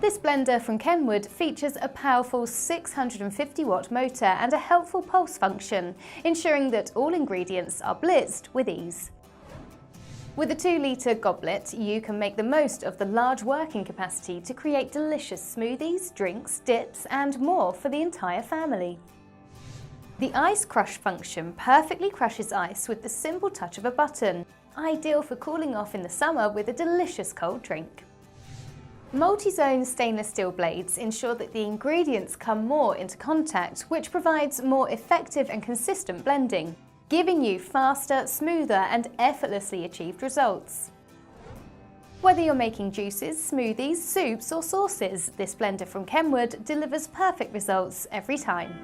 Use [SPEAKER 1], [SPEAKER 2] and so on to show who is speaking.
[SPEAKER 1] This blender from Kenwood features a powerful 650-watt motor and a helpful pulse function, ensuring that all ingredients are blitzed with ease. With a 2-litre goblet, you can make the most of the large working capacity to create delicious smoothies, drinks, dips, and more for the entire family. The ice crush function perfectly crushes ice with the simple touch of a button, ideal for cooling off in the summer with a delicious cold drink. Multi-zone stainless steel blades ensure that the ingredients come more into contact, which provides more effective and consistent blending, giving you faster, smoother and effortlessly achieved results. Whether you're making juices, smoothies, soups or sauces, this blender from Kenwood delivers perfect results every time.